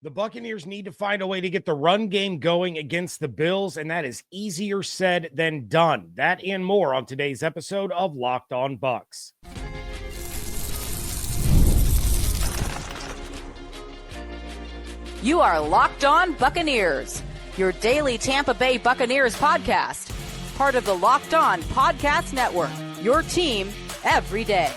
The Buccaneers need to find a way to get the run game going against the Bills, and that is easier said than done. That and more on today's episode of Locked On Bucs. You are Locked On Buccaneers, your daily Tampa Bay Buccaneers podcast. Part of the Locked On Podcast Network, your team every day.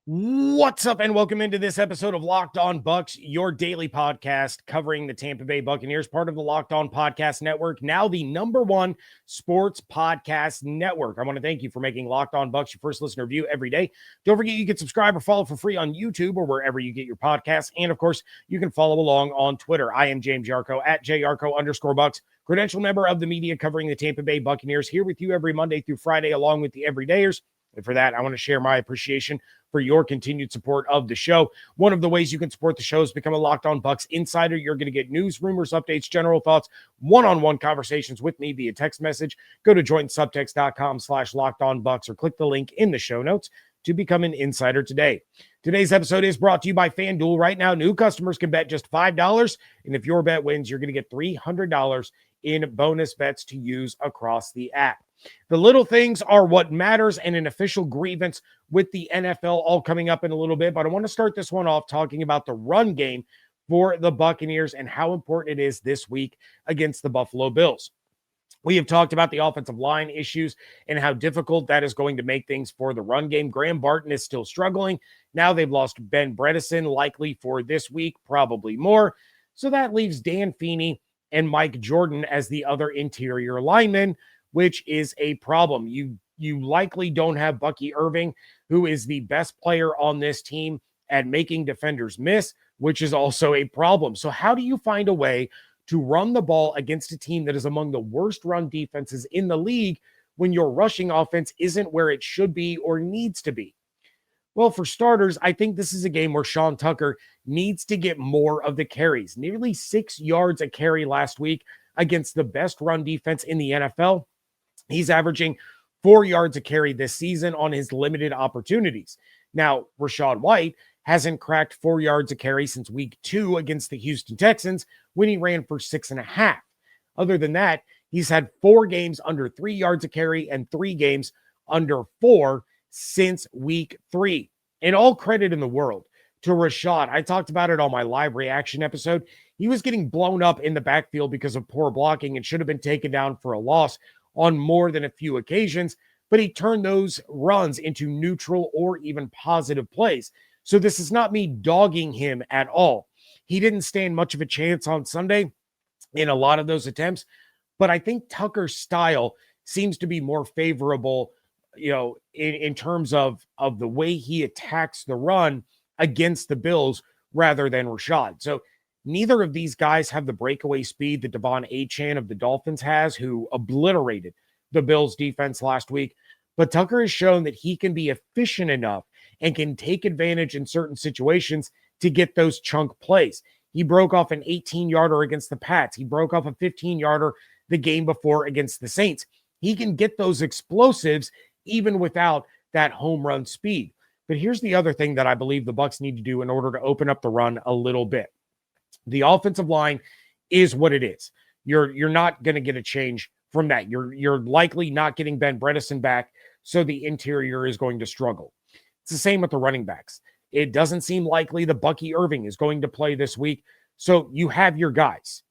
What's up, and welcome into this episode of Locked On Bucs, your daily podcast covering the Tampa Bay Buccaneers, part of the Locked On Podcast Network, now the #1 sports podcast network. I want to thank you for making Locked On Bucs your first listener view every day. Don't forget you can subscribe or follow for free on YouTube or wherever you get your podcasts. And of course, you can follow along on Twitter. I am James Yarcho at JYarcho_Bucs, credential member of the media covering the Tampa Bay Buccaneers, here with you every Monday through Friday, along with the everydayers. And for that, I want to share my appreciation for your continued support of the show. One of the ways you can support the show is become a Locked On Bucs insider. You're going to get news, rumors, updates, general thoughts, one-on-one conversations with me via text message. Go to joinsubtext.com/LockedOnBucs or click the link in the show notes to become an insider today. Today's episode is brought to you by FanDuel. Right now, new customers can bet just $5, and if your bet wins, you're going to get $300 in bonus bets to use across the app. The little things are what matters, and an official grievance with the NFL all coming up in a little bit. But I want to start this one off talking about the run game for the Buccaneers and how important it is this week against the Buffalo Bills. We have talked about the offensive line issues and how difficult that is going to make things for the run game. Graham Barton is still struggling. Now they've lost Ben Bredesen, likely for this week, probably more. So that leaves Dan Feeney and Mike Jordan as the other interior linemen, which is a problem. You likely don't have Bucky Irving, who is the best player on this team at making defenders miss, which is also a problem. So how do you find a way to run the ball against a team that is among the worst run defenses in the league when your rushing offense isn't where it should be or needs to be? Well, for starters, I think this is a game where Sean Tucker needs to get more of the carries. Nearly 6 yards a carry last week against the best run defense in the NFL. He's averaging 4 yards a carry this season on his limited opportunities. Now, Rachaad White hasn't cracked 4 yards a carry since week 2 against the Houston Texans when he ran for 6.5. Other than that, he's had 4 games under 3 yards a carry and 3 games under 4 since week 3. And all credit in the world to Rachaad. I talked about it on my live reaction episode. He was getting blown up in the backfield because of poor blocking and should have been taken down for a loss on more than a few occasions, but he turned those runs into neutral or even positive plays. So this is not me dogging him at all. He didn't stand much of a chance on Sunday in a lot of those attempts, but I think Tucker's style seems to be more favorable, in terms of the way he attacks the run against the Bills rather than Rachaad. So neither of these guys have the breakaway speed that Devon Achane of the Dolphins has, who obliterated the Bills defense last week. But Tucker has shown that he can be efficient enough and can take advantage in certain situations to get those chunk plays. He broke off an 18-yarder against the Pats. He broke off a 15-yarder the game before against the Saints. He can get those explosives even without that home run speed. But here's the other thing that I believe the Bucs need to do in order to open up the run a little bit. The offensive line is what it is. You're not going to get a change from that. You're likely not getting Ben Bredesen back, so the interior is going to struggle. It's the same with the running backs. It doesn't seem likely that Bucky Irving is going to play this week, so you have your guys.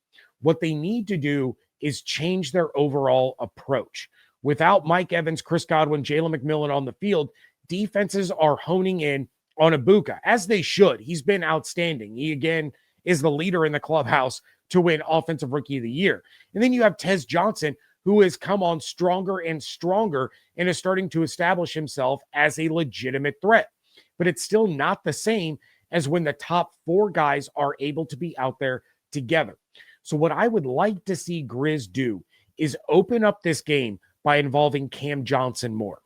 What they need to do is change their overall approach. Without Mike Evans, Chris Godwin, Jalen McMillan on the field, defenses are honing in on Ibuka, as they should. He's been outstanding. He, again, is the leader in the clubhouse to win Offensive Rookie of the Year. And then you have Tez Johnson, who has come on stronger and stronger and is starting to establish himself as a legitimate threat. But it's still not the same as when the top 4 guys are able to be out there together. So what I would like to see Grizz do is open up this game by involving Cam Johnson more.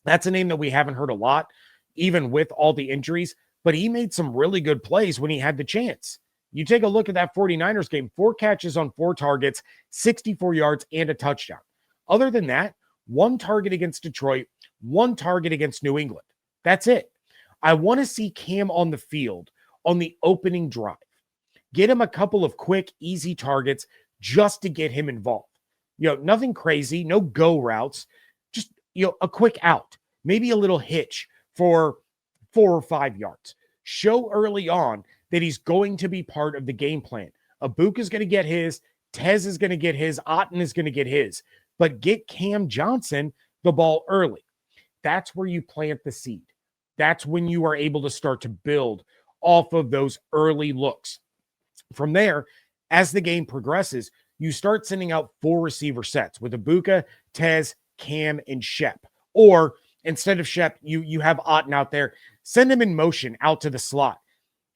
That's a name that we haven't heard a lot, even with all the injuries, but he made some really good plays when he had the chance. You take a look at that 49ers game, 4 catches on 4 targets, 64 yards, and a touchdown. Other than that, 1 target against Detroit, 1 target against New England. That's it. I want to see Cam on the field on the opening drive. Get him a couple of quick, easy targets just to get him involved. Nothing crazy, no go routes, just, a quick out, maybe a little hitch for 4 or 5 yards. Show early on that he's going to be part of the game plan. Abuka is going to get his, Tez is going to get his, Otten is going to get his, but get Cam Johnson the ball early. That's where you plant the seed. That's when you are able to start to build off of those early looks. From there, as the game progresses, you start sending out 4 receiver sets with Abuka, Tez, Cam, and Shep. Or instead of Shep, you have Otten out there. Send him in motion out to the slot.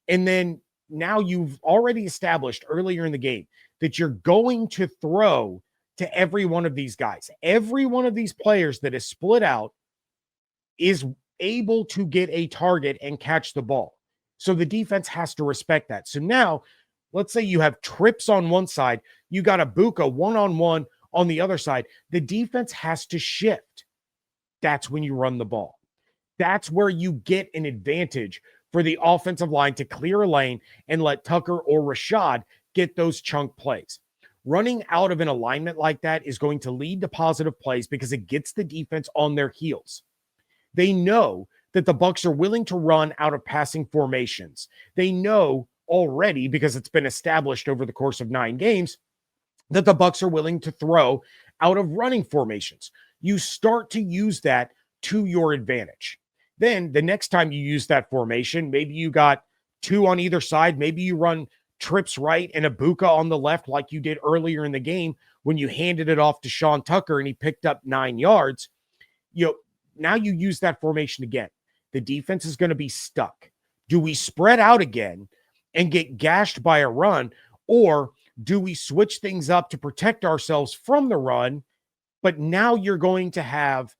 And then now you've already established earlier in the game that you're going to throw to every one of these guys. Every one of these players that is split out is able to get a target and catch the ball. So the defense has to respect that. So now, let's say you have trips on one side, you got Abuka one-on-one on the other side. The defense has to shift. That's when you run the ball. That's where you get an advantage for the offensive line to clear a lane and let Tucker or Rashad get those chunk plays. Running out of an alignment like that is going to lead to positive plays because it gets the defense on their heels. They know that the Bucs are willing to run out of passing formations. They know already, because it's been established over the course of 9 games, that the Bucs are willing to throw out of running formations. You start to use that to your advantage. Then the next time you use that formation, maybe you got 2 on either side. Maybe you run trips right and Abuka on the left like you did earlier in the game when you handed it off to Sean Tucker and he picked up 9 yards. Now you use that formation again. The defense is going to be stuck. Do we spread out again and get gashed by a run, or do we switch things up to protect ourselves from the run? But now you're going to have,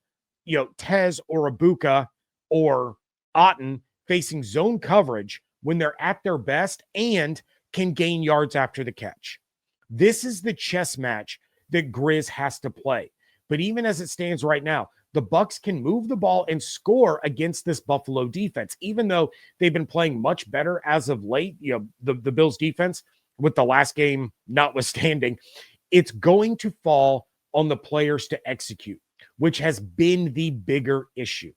Tez or Abuka or Otten facing zone coverage when they're at their best and can gain yards after the catch. This is the chess match that Grizz has to play. But even as it stands right now, the Bucs can move the ball and score against this Buffalo defense, even though they've been playing much better as of late. The Bills defense, with the last game notwithstanding, it's going to fall on the players to execute, which has been the bigger issue.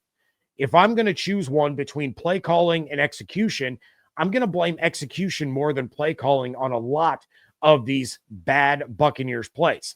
If I'm going to choose one between play calling and execution, I'm going to blame execution more than play calling on a lot of these bad Buccaneers plays.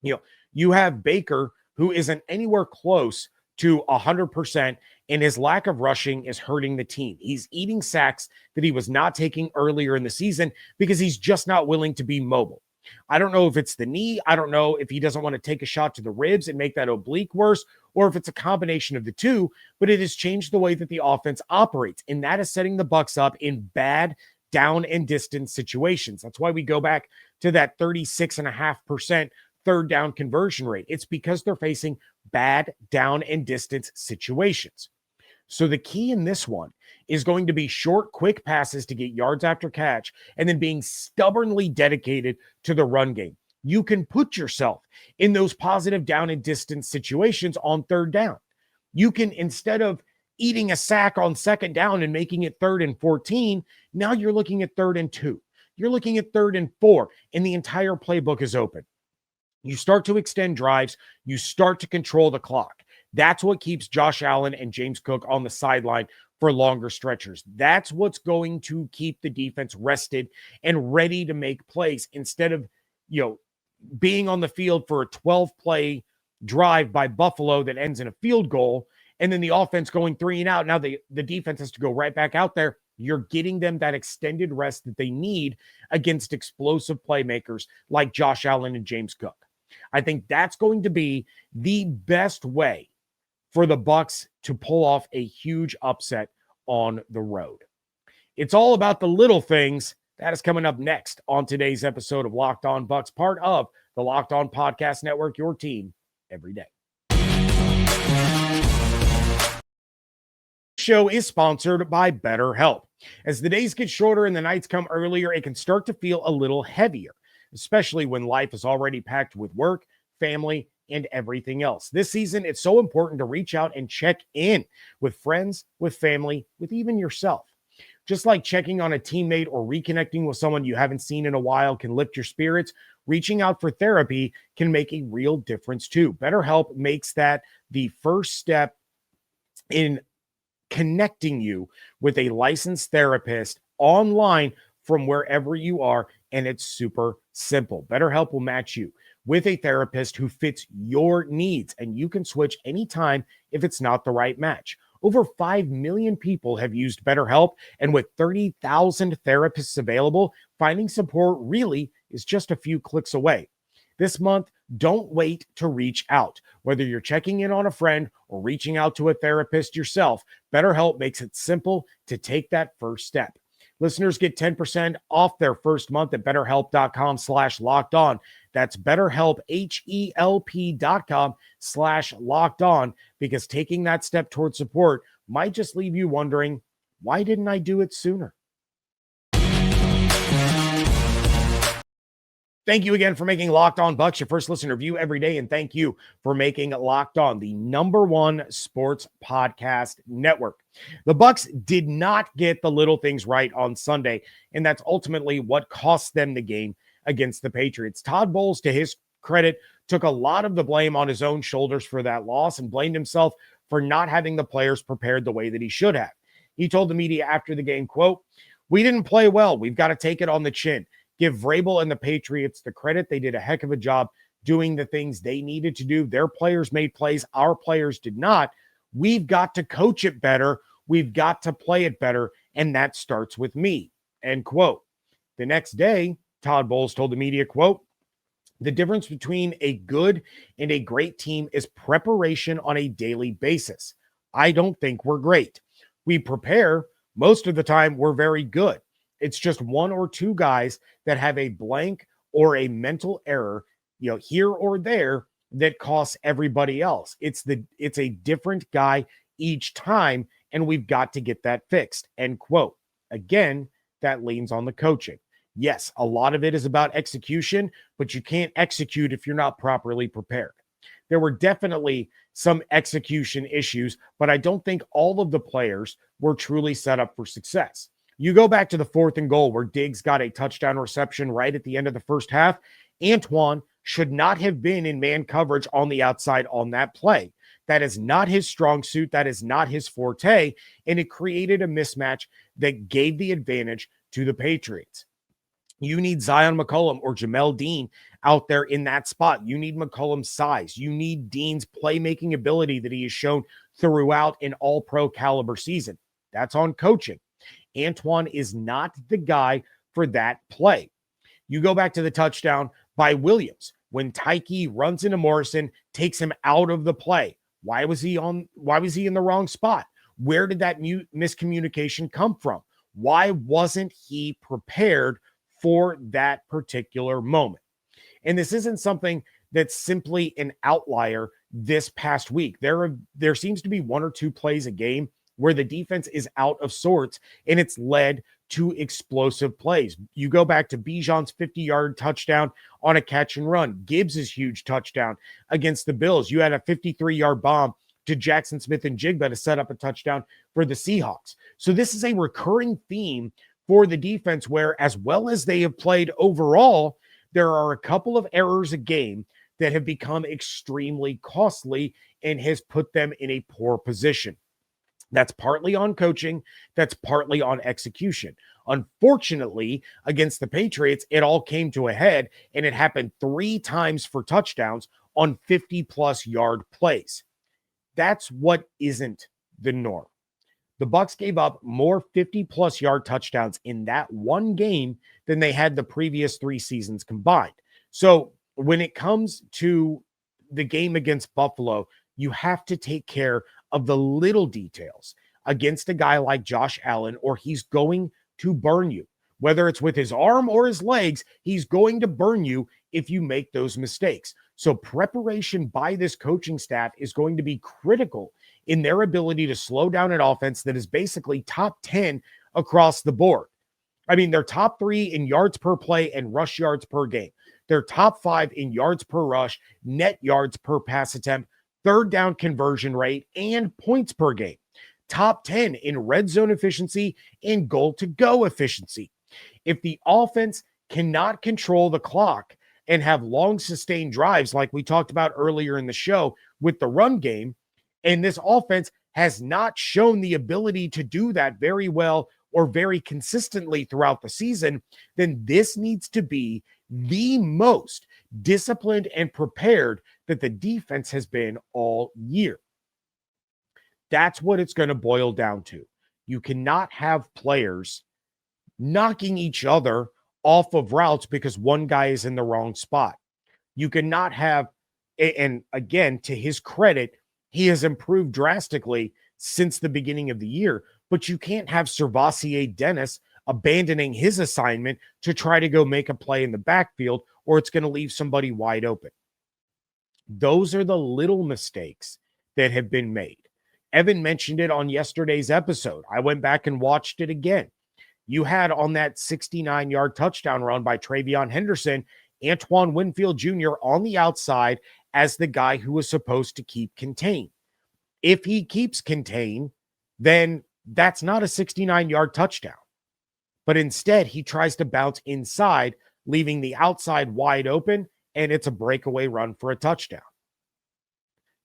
You have Baker, who isn't anywhere close to 100%, and his lack of rushing is hurting the team. He's eating sacks that he was not taking earlier in the season because he's just not willing to be mobile. I don't know if it's the knee. I don't know if he doesn't want to take a shot to the ribs and make that oblique worse, or if it's a combination of the two, but it has changed the way that the offense operates, and that is setting the Bucs up in bad down and distance situations. That's why we go back to that 36.5% third down conversion rate. It's because they're facing bad down and distance situations. So the key in this one is going to be short, quick passes to get yards after catch, and then being stubbornly dedicated to the run game. You can put yourself in those positive down and distance situations on third down. You can, instead of eating a sack on second down and making it 3rd and 14, now you're looking at 3rd and 2. You're looking at 3rd and 4, and the entire playbook is open. You start to extend drives. You start to control the clock. That's what keeps Josh Allen and James Cook on the sideline for longer stretchers. That's what's going to keep the defense rested and ready to make plays instead of, being on the field for a 12-play drive by Buffalo that ends in a field goal, and then the offense going 3 and out. Now the defense has to go right back out there. You're getting them that extended rest that they need against explosive playmakers like Josh Allen and James Cook. I think that's going to be the best way for the Bucs to pull off a huge upset on the road. It's all about the little things. That is coming up next on today's episode of Locked On Bucs, part of the Locked On Podcast Network, your team every day. Show is sponsored by BetterHelp. As the days get shorter and the nights come earlier, it can start to feel a little heavier, especially when life is already packed with work, family, and everything else. This season, it's so important to reach out and check in with friends, with family, with even yourself. Just like checking on a teammate or reconnecting with someone you haven't seen in a while can lift your spirits, reaching out for therapy can make a real difference too. BetterHelp makes that the first step in connecting you with a licensed therapist online from wherever you are, and it's super simple. BetterHelp will match you with a therapist who fits your needs, and you can switch anytime if it's not the right match. Over 5 million people have used BetterHelp, and with 30,000 therapists available, finding support really is just a few clicks away. This month, don't wait to reach out. Whether you're checking in on a friend or reaching out to a therapist yourself, BetterHelp makes it simple to take that first step. Listeners get 10% off their first month at BetterHelp.com/LockedOn. That's BetterHelp, HELP.com/LockedOn, because taking that step towards support might just leave you wondering, why didn't I do it sooner? Thank you again for making Locked On Bucs your first listen review every day, and thank you for making Locked On the #1 sports podcast network. The Bucs did not get the little things right on Sunday, and that's ultimately what cost them the game against the Patriots. Todd Bowles, to his credit, took a lot of the blame on his own shoulders for that loss and blamed himself for not having the players prepared the way that he should have. He told the media after the game, quote, "We didn't play well. We've got to take it on the chin. Give Vrabel and the Patriots the credit. They did a heck of a job doing the things they needed to do. Their players made plays. Our players did not. We've got to coach it better. We've got to play it better. And that starts with me." End quote. The next day, Todd Bowles told the media, quote, "The difference between a good and a great team is preparation on a daily basis. I don't think we're great. We prepare. Most of the time, we're very good. It's just one or two guys that have a blank or a mental error, here or there, that costs everybody else. It's a different guy each time, and we've got to get that fixed." End quote. Again, that leans on the coaching. Yes, a lot of it is about execution, but you can't execute if you're not properly prepared. There were definitely some execution issues, but I don't think all of the players were truly set up for success. You go back to the 4th and goal where Diggs got a touchdown reception right at the end of the first half. Antoine should not have been in man coverage on the outside on that play. That is not his strong suit. That is not his forte. And it created a mismatch that gave the advantage to the Patriots. You need Zion McCollum or Jamel Dean out there in that spot. You need McCollum's size. You need Dean's playmaking ability that he has shown throughout an all-pro caliber season. That's on coaching. Antoine is not the guy for that play. You go back to the touchdown by Williams when Tyke runs into Morrison, takes him out of the play. Why was he in the wrong spot? Where did that miscommunication come from? Why wasn't he prepared for that particular moment? And this isn't something that's simply an outlier this past week. There seems to be one or two plays a game where the defense is out of sorts, and it's led to explosive plays. You go back to Bijan's 50-yard touchdown on a catch and run, Gibbs' huge touchdown against the Bills. You had a 53-yard bomb to Jackson Smith and Jigba to set up a touchdown for the Seahawks. So this is a recurring theme for the defense where, as well as they have played overall, there are a couple of errors a game that have become extremely costly and has put them in a poor position. That's partly on coaching. That's partly on execution. Unfortunately, against the Patriots, it all came to a head, and it happened 3 times for touchdowns on 50-plus yard plays. That's what isn't the norm. The Bucs gave up more 50-plus yard touchdowns in that one game than they had the previous 3 seasons combined. So when it comes to the game against Buffalo, you have to take care of the little details against a guy like Josh Allen, or he's going to burn you. Whether it's with his arm or his legs, he's going to burn you if you make those mistakes. So preparation by this coaching staff is going to be critical in their ability to slow down an offense that is basically top 10 across the board. I mean, they're top 3 in yards per play and rush yards per game. They're top 5 in yards per rush, net yards per pass attempt, third down conversion rate, and points per game. top 10 in red zone efficiency and goal to go efficiency. If the offense cannot control the clock and have long sustained drives like we talked about earlier in the show with the run game, and this offense has not shown the ability to do that very well or very consistently throughout the season, then this needs to be the most disciplined and prepared that the defense has been all year. That's what it's going to boil down to. You cannot have players knocking each other off of routes because one guy is in the wrong spot. You cannot have, and again, to his credit, he has improved drastically since the beginning of the year, but you can't have Servassier Dennis abandoning his assignment to try to go make a play in the backfield, or it's going to leave somebody wide open. Those are the little mistakes that have been made. Evan mentioned it on yesterday's episode. I went back and watched it again. You had on that 69-yard touchdown run by Travion Henderson, Antoine Winfield Jr. on the outside as the guy who was supposed to keep contained. If he keeps contained, then that's not a 69-yard touchdown. But instead, he tries to bounce inside, leaving the outside wide open, and it's a breakaway run for a touchdown.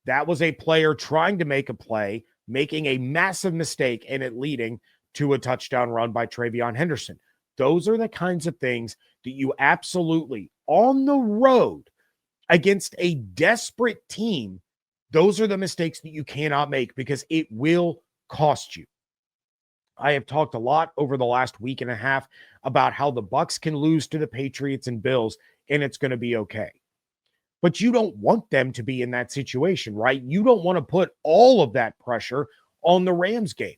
That was a player trying to make a play, making a massive mistake, and it leading to a touchdown run by Travion Henderson. Those are the kinds of things that you absolutely, on the road against a desperate team, those are the mistakes that you cannot make because it will cost you. I have talked a lot over the last week and a half about how the Bucs can lose to the Patriots and Bills, and it's going to be okay. But you don't want them to be in that situation, right? You don't want to put all of that pressure on the Rams game.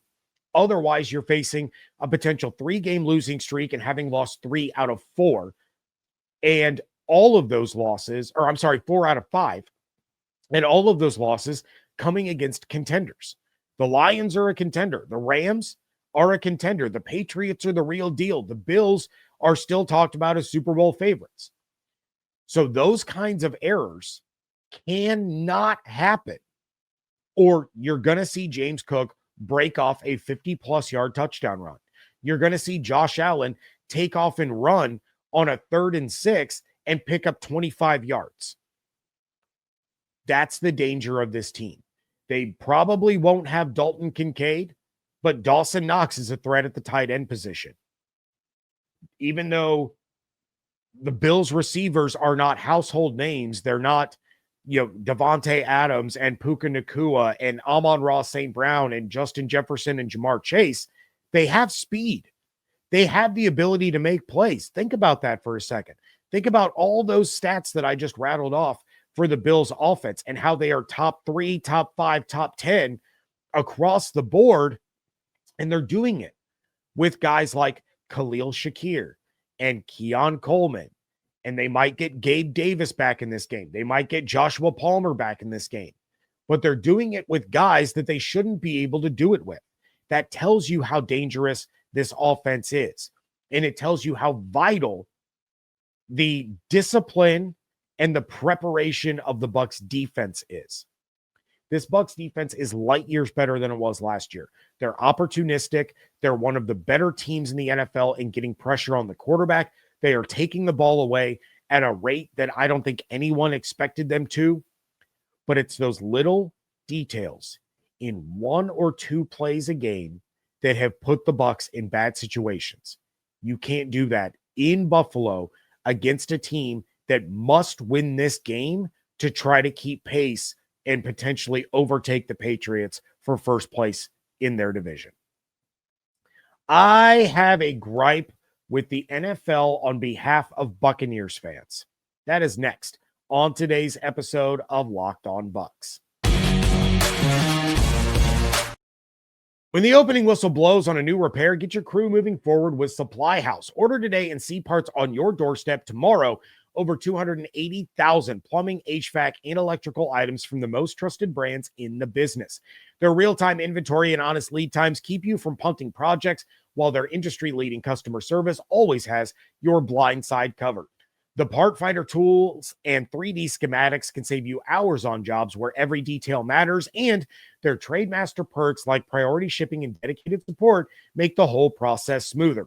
Otherwise, you're facing a potential 3-game losing streak and having lost 3 out of 4. And all of those losses, 4 out of 5. And all of those losses coming against contenders. The Lions are a contender. The Rams are a contender. The Patriots are the real deal. The Bills are still talked about as Super Bowl favorites. So those kinds of errors cannot happen, or you're going to see James Cook break off a 50-plus yard touchdown run. You're going to see Josh Allen take off and run on a 3rd and 6 and pick up 25 yards. That's the danger of this team. They probably won't have Dalton Kincaid, but Dawson Knox is a threat at the tight end position. Even though the Bills receivers are not household names, they're not, Devontae Adams and Puka Nacua and Amon-Ra St. Brown and Justin Jefferson and Jamar Chase. They have speed. They have the ability to make plays. Think about that for a second. Think about all those stats that I just rattled off for the Bills offense and how they are top 3, top 5, top 10 across the board. And they're doing it with guys like Khalil Shakir and Keon Coleman. And they might get Gabe Davis back in this game. They might get Joshua Palmer back in this game. But they're doing it with guys that they shouldn't be able to do it with. That tells you how dangerous this offense is. And it tells you how vital the discipline and the preparation of the Bucs defense is. This Bucs defense is light years better than it was last year. They're opportunistic. They're one of the better teams in the NFL in getting pressure on the quarterback. They are taking the ball away at a rate that I don't think anyone expected them to. But it's those little details in 1 or 2 plays a game that have put the Bucs in bad situations. You can't do that in Buffalo against a team that must win this game to try to keep pace and potentially overtake the Patriots for first place in their division. I have a gripe with the NFL on behalf of Buccaneers fans. That is next on today's episode of Locked On Bucs. When the opening whistle blows on a new repair, get your crew moving forward with SupplyHouse. Order today and see parts on your doorstep tomorrow. Over 280,000 plumbing, HVAC, and electrical items from the most trusted brands in the business. Their real-time inventory and honest lead times keep you from punting projects, while their industry-leading customer service always has your blind side covered. The part finder tools and 3D schematics can save you hours on jobs where every detail matters, and their Trademaster perks like priority shipping and dedicated support make the whole process smoother.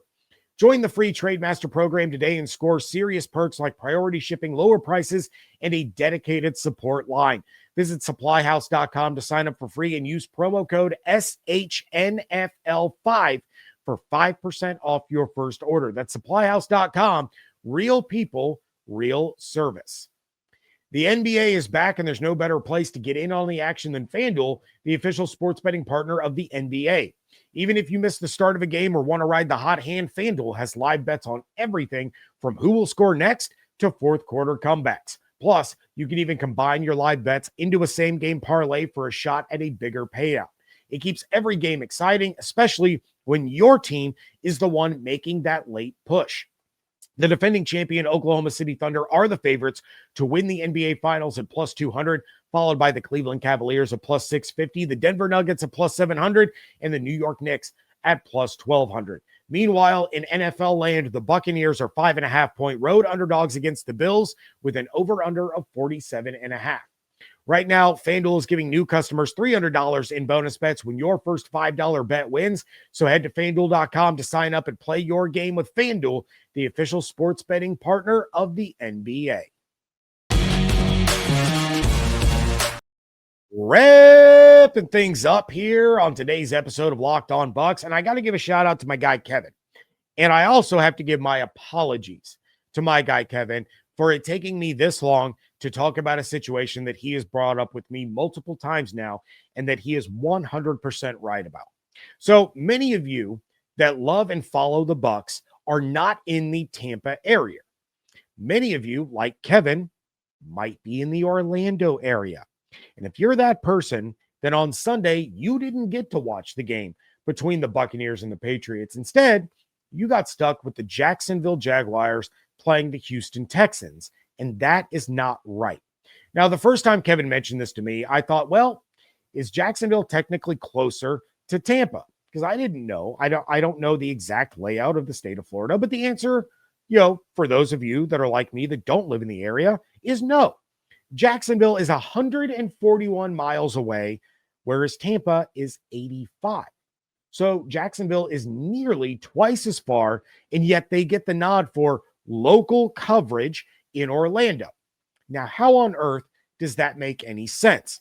Join the free Trademaster program today and score serious perks like priority shipping, lower prices, and a dedicated support line. Visit SupplyHouse.com to sign up for free and use promo code SHNFL5 for 5% off your first order. That's SupplyHouse.com. Real people, real service. The NBA is back, and there's no better place to get in on the action than FanDuel, the official sports betting partner of the NBA. Even if you miss the start of a game or want to ride the hot hand, FanDuel has live bets on everything from who will score next to fourth quarter comebacks. Plus, you can even combine your live bets into a same-game parlay for a shot at a bigger payout. It keeps every game exciting, especially when your team is the one making that late push. The defending champion Oklahoma City Thunder are the favorites to win the NBA Finals at plus 200, followed by the Cleveland Cavaliers at plus 650, the Denver Nuggets at plus 700, and the New York Knicks at plus 1200. Meanwhile, in NFL land, the Buccaneers are 5.5-point road underdogs against the Bills with an over-under of 47.5. Right now, FanDuel is giving new customers $300 in bonus bets when your first $5 bet wins. So head to FanDuel.com to sign up and play your game with FanDuel, the official sports betting partner of the NBA. Wrapping things up here on today's episode of Locked On Bucs, and I got to give a shout out to my guy Kevin. And I also have to give my apologies to my guy Kevin for it taking me this long to talk about a situation that he has brought up with me multiple times now and that he is 100% right about. So many of you that love and follow the Bucs are not in the Tampa area. Many of you, like Kevin, might be in the Orlando area. And if you're that person, then on Sunday, you didn't get to watch the game between the Buccaneers and the Patriots. Instead, you got stuck with the Jacksonville Jaguars playing the Houston Texans, and that is not right. Now, the first time Kevin mentioned this to me, I thought, well, is Jacksonville technically closer to Tampa? Because I didn't know. I don't know the exact layout of the state of Florida, but the answer, for those of you that are like me that don't live in the area, is no. Jacksonville is 141 miles away, whereas Tampa is 85. So Jacksonville is nearly twice as far, and yet they get the nod for local coverage in Orlando. Now, how on earth does that make any sense?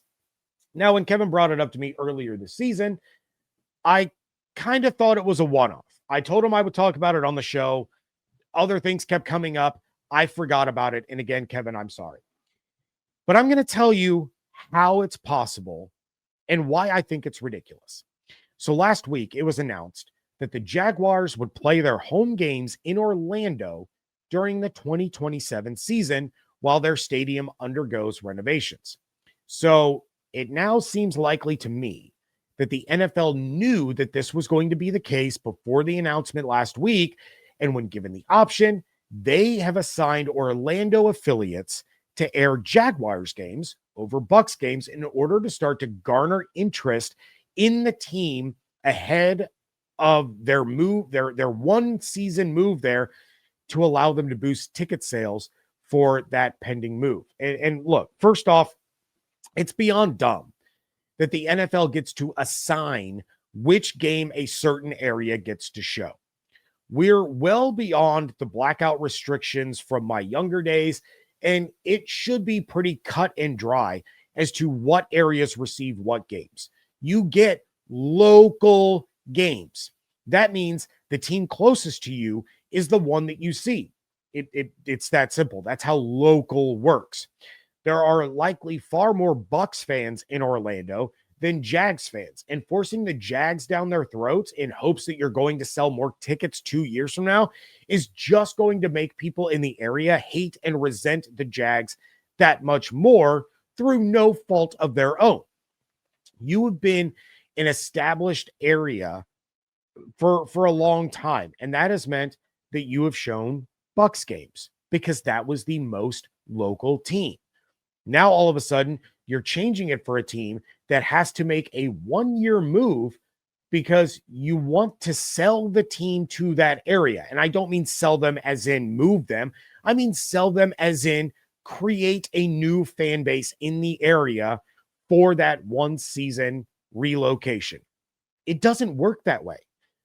Now, when Kevin brought it up to me earlier this season, I kind of thought it was a one-off. I told him I would talk about it on the show. Other things kept coming up. I forgot about it. And again, Kevin, I'm sorry. But I'm going to tell you how it's possible and why I think it's ridiculous. So last week, it was announced that the Jaguars would play their home games in Orlando during the 2027 season while their stadium undergoes renovations. So it now seems likely to me that the NFL knew that this was going to be the case before the announcement last week. And when given the option, they have assigned Orlando affiliates to air Jaguars games over Bucs games in order to start to garner interest in the team ahead of their move, their one season move there, to allow them to boost ticket sales for that pending move. And look, first off, it's beyond dumb that the NFL gets to assign which game a certain area gets to show. We're well beyond the blackout restrictions from my younger days, and it should be pretty cut and dry as to what areas receive what games. You get local games. That means the team closest to you is the one that you see. It's that simple. That's how local works. There are likely far more Bucs fans in Orlando than Jags fans, and forcing the Jags down their throats in hopes that you're going to sell more tickets 2 years from now is just going to make people in the area hate and resent the Jags that much more through no fault of their own. You have been an established area for a long time, and that has meant that you have shown Bucs games because that was the most local team. Now, all of a sudden, you're changing it for a team that has to make a 1-year move because you want to sell the team to that area. And I don't mean sell them as in move them. I mean sell them as in create a new fan base in the area for that one season relocation. It doesn't work that way.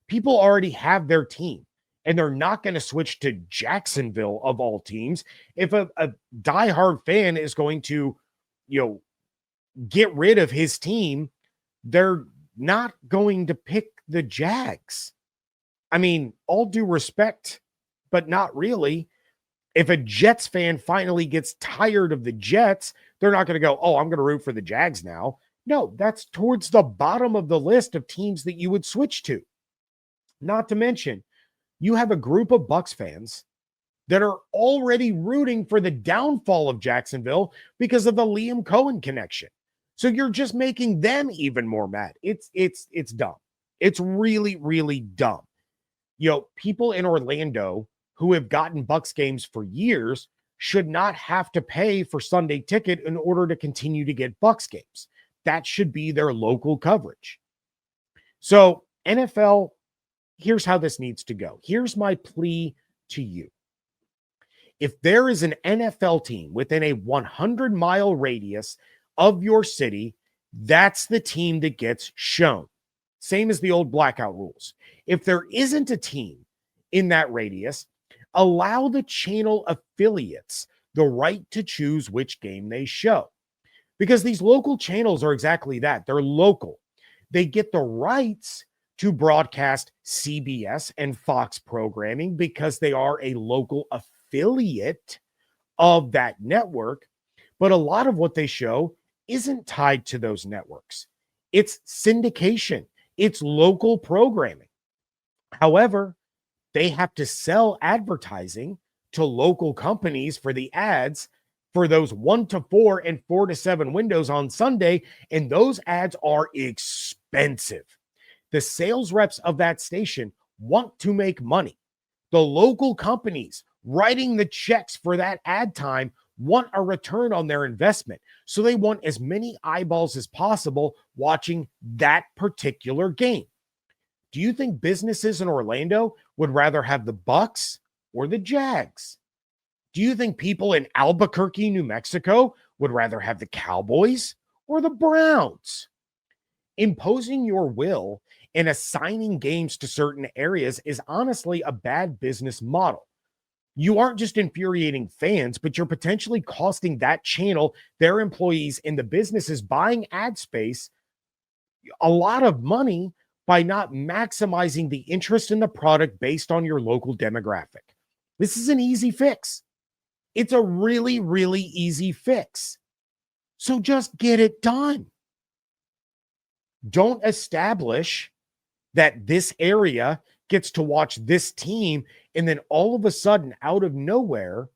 People already have their team, and they're not going to switch to Jacksonville of all teams. If a diehard fan is going to, get rid of his team, they're not going to pick the Jags. I mean, all due respect, but not really. If a Jets fan finally gets tired of the Jets, they're not going to go, oh, I'm going to root for the Jags now. No, that's towards the bottom of the list of teams that you would switch to. Not to mention, you have a group of Bucs fans that are already rooting for the downfall of Jacksonville because of the Liam Cohen connection. So you're just making them even more mad. It's dumb. It's really, really dumb. People in Orlando who have gotten Bucs games for years should not have to pay for Sunday ticket in order to continue to get Bucs games. That should be their local coverage. So NFL, here's how this needs to go. Here's my plea to you. If there is an NFL team within a 100-mile radius of your city, that's the team that gets shown. Same as the old blackout rules. If there isn't a team in that radius, allow the channel affiliates the right to choose which game they show. Because these local channels are exactly that. They're local. They get the rights to broadcast CBS and Fox programming because they are a local affiliate of that network. But a lot of what they show isn't tied to those networks. It's syndication. It's local programming. However, they have to sell advertising to local companies for the ads for those 1 to 4 and 4 to 7 windows on Sunday. And those ads are expensive. The sales reps of that station want to make money. The local companies writing the checks for that ad time want a return on their investment. So they want as many eyeballs as possible watching that particular game. Do you think businesses in Orlando would rather have the Bucs or the Jags? Do you think people in Albuquerque, New Mexico would rather have the Cowboys or the Browns? Imposing your will and assigning games to certain areas is honestly a bad business model. You aren't just infuriating fans, but you're potentially costing that channel, their employees, and the businesses buying ad space a lot of money by not maximizing the interest in the product based on your local demographic. This is an easy fix. It's a really, really easy fix. So just get it done. Don't establish that this area gets to watch this team and then all of a sudden, out of nowhere,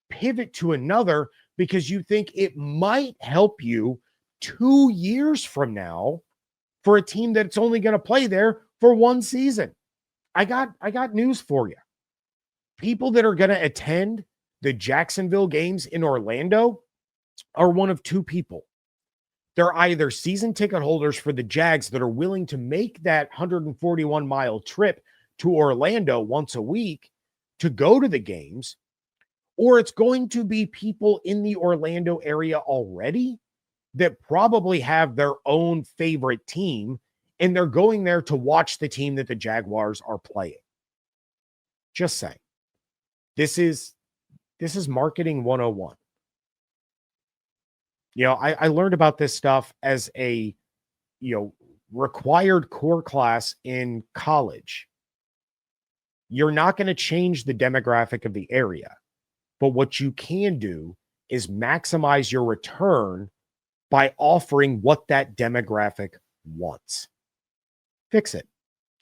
pivot to another because you think it might help you 2 years from now for a team that's only going to play there for one season. I got news for you. People that are going to attend the Jacksonville games in Orlando are one of two people. They're either season ticket holders for the Jags that are willing to make that 141-mile trip to Orlando once a week to go to the games, or it's going to be people in the Orlando area already that probably have their own favorite team, and they're going there to watch the team that the Jaguars are playing. Just saying. This is marketing 101. I learned about this stuff as a, required core class in college. You're not going to change the demographic of the area, but what you can do is maximize your return by offering what that demographic wants. Fix it.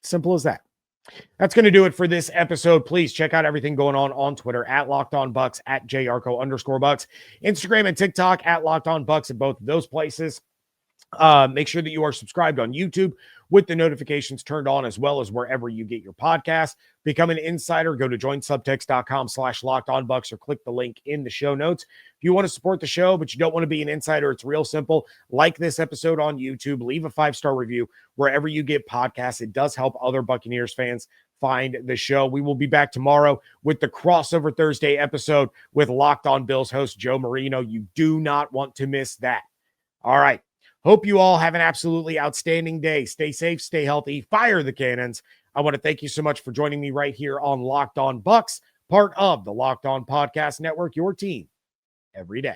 Simple as that. That's going to do it for this episode. Please check out everything going on Twitter at Locked On Bucs, at @JYarcho_Bucs, Instagram and TikTok at Locked On Bucs, in both of those places. Make sure that you are subscribed on YouTube. with the notifications turned on, as well as wherever you get your podcasts. Become an insider. Go to joinsubtext.com/LockedOnBucs or click the link in the show notes. If you want to support the show, but you don't want to be an insider, it's real simple. Like this episode on YouTube, leave a 5-star review wherever you get podcasts. It does help other Buccaneers fans find the show. We will be back tomorrow with the crossover Thursday episode with Locked On Bills host Joe Marino. You do not want to miss that. All right. Hope you all have an absolutely outstanding day. Stay safe, stay healthy, fire the cannons. I want to thank you so much for joining me right here on Locked On Bucs, part of the Locked On Podcast Network, your team every day.